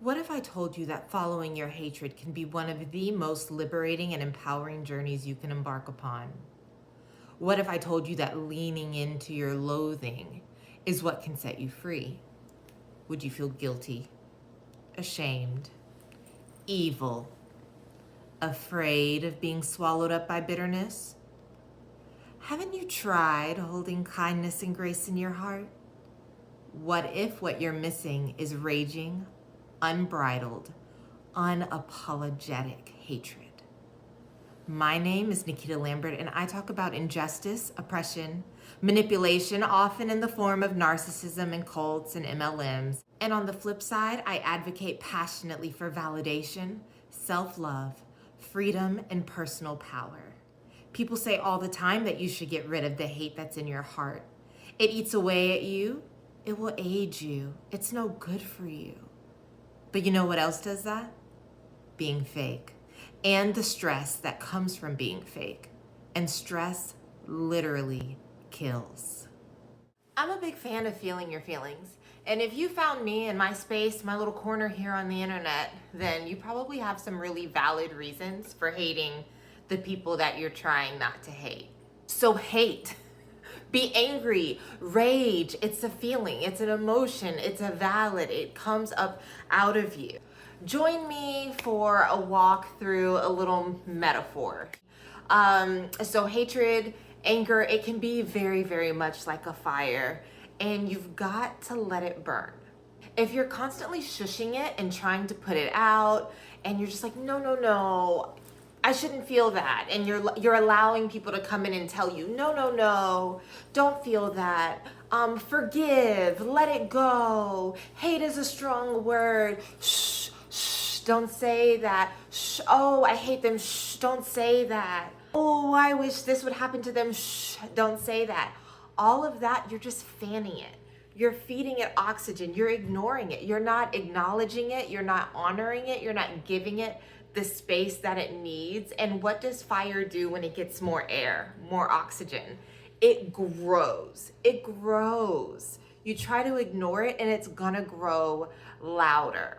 What if I told you that following your hatred can be one of the most liberating and empowering journeys you can embark upon? What if I told you that leaning into your loathing is what can set you free? Would you feel guilty, ashamed, evil, afraid of being swallowed up by bitterness? Haven't you tried holding kindness and grace in your heart? What if what you're missing is raging, unbridled, unapologetic hatred? My name is Nikita Lambert, and I talk about injustice, oppression, manipulation, often in the form of narcissism and cults and MLMs. And on the flip side, I advocate passionately for validation, self-love, freedom, and personal power. People say all the time that you should get rid of the hate that's in your heart. It eats away at you. It will age you. It's no good for you. But you know what else does that? Being fake. And the stress that comes from being fake. And stress literally kills. I'm a big fan of feeling your feelings. And if you found me in my space, my little corner here on the internet, then you probably have some really valid reasons for hating the people that you're trying not to hate. So hate. Be angry, rage. It's a feeling, it's an emotion, it's a valid, it comes up out of you. Join me for a walk through a little metaphor. So hatred, anger, it can be very, very much like a fire, and you've got to let it burn. If you're constantly shushing it and trying to put it out, and you're just like, no, no, no, I shouldn't feel that, and you're allowing people to come in and tell you, no, no, no, don't feel that. Forgive, let it go. Hate is a strong word. Shh, shh, don't say that. Shh, oh, I hate them. Shh, don't say that. Oh, I wish this would happen to them. Shh, don't say that. All of that, you're just fanning it. You're feeding it oxygen. You're ignoring it. You're not acknowledging it. You're not honoring it. You're not giving it the space that it needs. And what does fire do when it gets more air, more oxygen? It grows. It grows. You try to ignore it and it's gonna grow louder.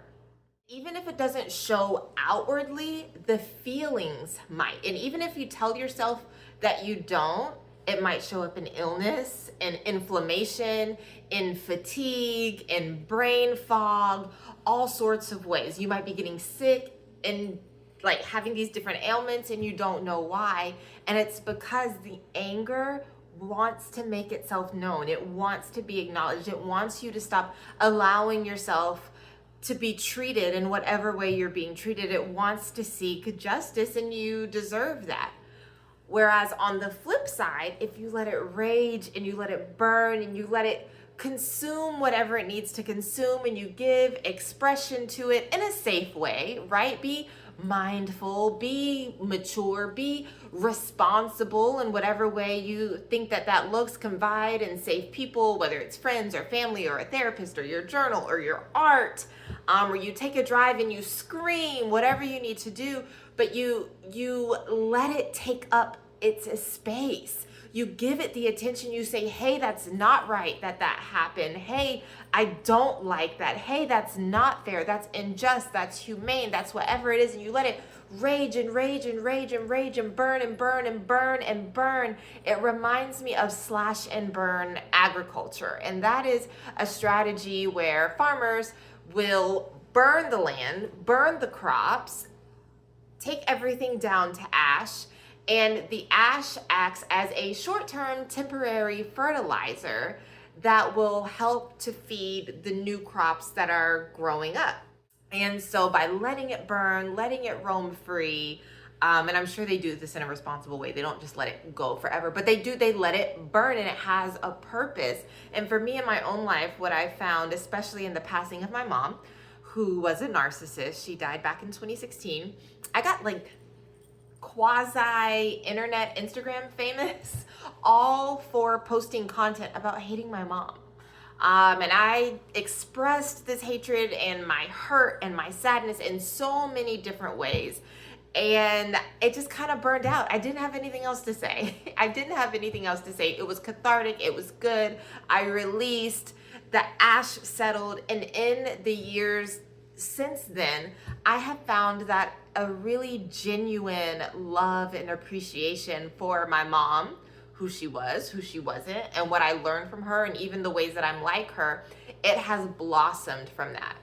Even if it doesn't show outwardly, the feelings might. And even if you tell yourself that you don't, it might show up in illness, in inflammation, in fatigue, in brain fog, all sorts of ways. You might be getting sick and like having these different ailments and you don't know why. And it's because the anger wants to make itself known. It wants to be acknowledged. It wants you to stop allowing yourself to be treated in whatever way you're being treated. It wants to seek justice, and you deserve that. Whereas on the flip side, if you let it rage and you let it burn and you let it consume whatever it needs to consume, and you give expression to it in a safe way, right? Be mindful, be mature, be responsible in whatever way you think that that looks. Confide in safe people, whether it's friends or family or a therapist or your journal or your art, or you take a drive and you scream, whatever you need to do, but you let it take up its space. You give it the attention. You say, hey, that's not right that happened. Hey, I don't like that. Hey, that's not fair. That's unjust. That's humane. That's whatever it is. And you let it rage and rage and rage and rage and burn and burn and burn and burn. It reminds me of slash and burn agriculture. And that is a strategy where farmers will burn the land, burn the crops, take everything down to ash, and the ash acts as a short-term temporary fertilizer that will help to feed the new crops that are growing up. And so by letting it burn, letting it roam free, and I'm sure they do this in a responsible way. They don't just let it go forever, but they let it burn, and it has a purpose. And for me in my own life, what I found, especially in the passing of my mom, who was a narcissist, she died back in 2016, I got like quasi internet Instagram famous, all for posting content about hating my mom. And I expressed this hatred and my hurt and my sadness in so many different ways. And it just kind of burned out. I didn't have anything else to say. I didn't have anything else to say. It was cathartic. It was good. I released. The ash settled. And in the years Since then, I have found that a really genuine love and appreciation for my mom, who she was, who she wasn't, and what I learned from her, and even the ways that I'm like her, it has blossomed from that.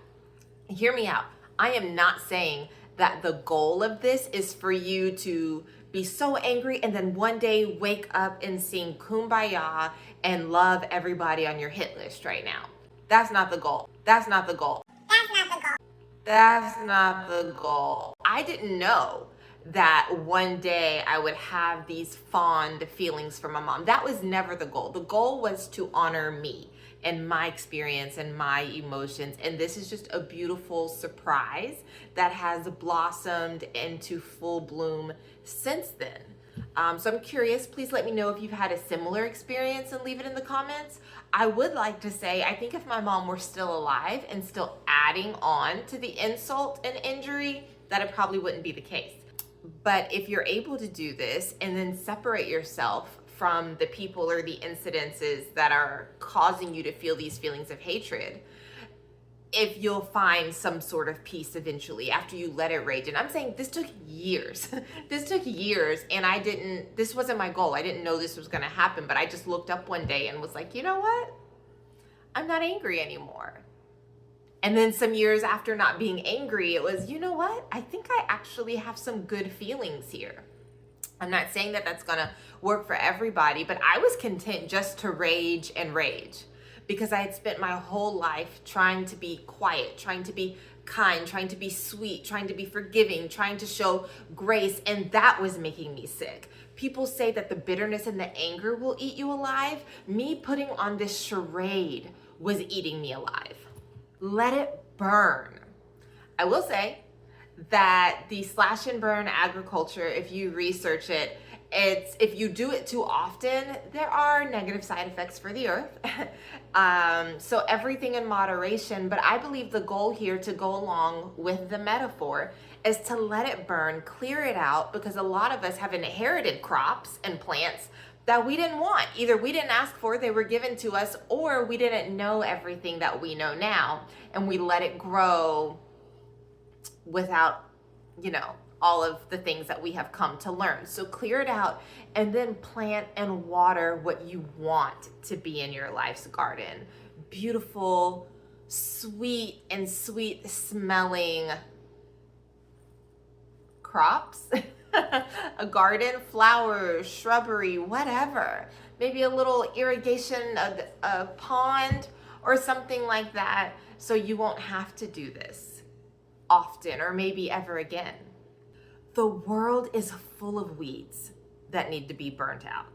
Hear me out. I am not saying that the goal of this is for you to be so angry and then one day wake up and sing Kumbaya and love everybody on your hit list right now. That's not the goal. That's not the goal. That's not the goal. I didn't know that one day I would have these fond feelings for my mom. That was never the goal. The goal was to honor me and my experience and my emotions. And this is just a beautiful surprise that has blossomed into full bloom since then. So I'm curious, please let me know if you've had a similar experience and leave it in the comments. I would like to say, I think if my mom were still alive and still adding on to the insult and injury, that it probably wouldn't be the case. But if you're able to do this and then separate yourself from the people or the incidences that are causing you to feel these feelings of hatred, if you'll find some sort of peace eventually after you let it rage. And I'm saying this took years. This took years, and this wasn't my goal. I didn't know this was gonna happen, but I just looked up one day and was like, you know what? I'm not angry anymore. And then some years after not being angry, it was, you know what? I think I actually have some good feelings here. I'm not saying that that's gonna work for everybody, but I was content just to rage and rage, because I had spent my whole life trying to be quiet, trying to be kind, trying to be sweet, trying to be forgiving, trying to show grace, and that was making me sick. People say that the bitterness and the anger will eat you alive. Me putting on this charade was eating me alive. Let it burn. I will say that the slash and burn agriculture, if you research it, if you do it too often, there are negative side effects for the earth. So everything in moderation, but I believe the goal here, to go along with the metaphor, is to let it burn, clear it out, because a lot of us have inherited crops and plants that we didn't want. Either we didn't ask for, they were given to us, or we didn't know everything that we know now, and we let it grow without, all of the things that we have come to learn. So clear it out and then plant and water what you want to be in your life's garden. Beautiful, sweet smelling crops, a garden, flowers, shrubbery, whatever. Maybe a little irrigation, a pond or something like that, so you won't have to do this often or maybe ever again. The world is full of weeds that need to be burnt out.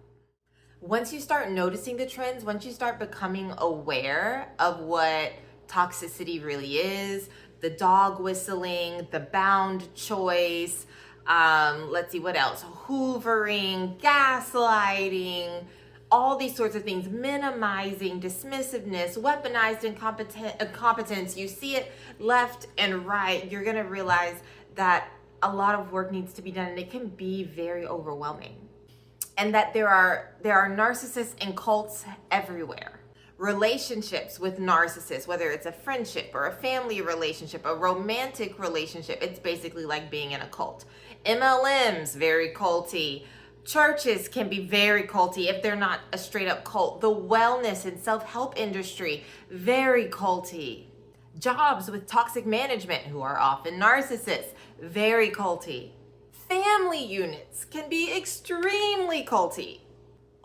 Once you start noticing the trends, once you start becoming aware of what toxicity really is, the dog whistling, the bound choice, let's see what else, hoovering, gaslighting, all these sorts of things, minimizing, dismissiveness, weaponized incompetence, you see it left and right, you're gonna realize that a lot of work needs to be done, and it can be very overwhelming. And that there are narcissists and cults everywhere. Relationships with narcissists, whether it's a friendship or a family relationship, a romantic relationship, it's basically like being in a cult. MLMs, very culty. Churches can be very culty if they're not a straight up cult. The wellness and self-help industry, very culty. Jobs with toxic management, who are often narcissists, very culty. Family units can be extremely culty.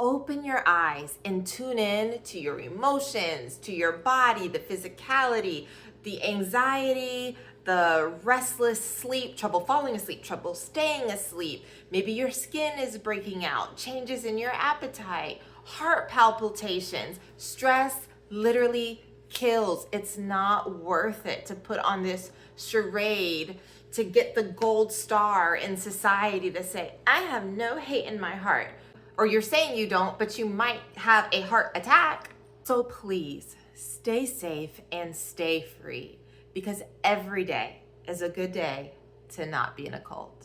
Open your eyes and tune in to your emotions, to your body, the physicality, the anxiety, the restless sleep, trouble falling asleep, trouble staying asleep. Maybe your skin is breaking out, changes in your appetite, heart palpitations. Stress literally kills. It's not worth it to put on this charade to get the gold star in society to say, I have no hate in my heart. Or you're saying you don't, but you might have a heart attack. So please stay safe and stay free, because every day is a good day to not be in a cult.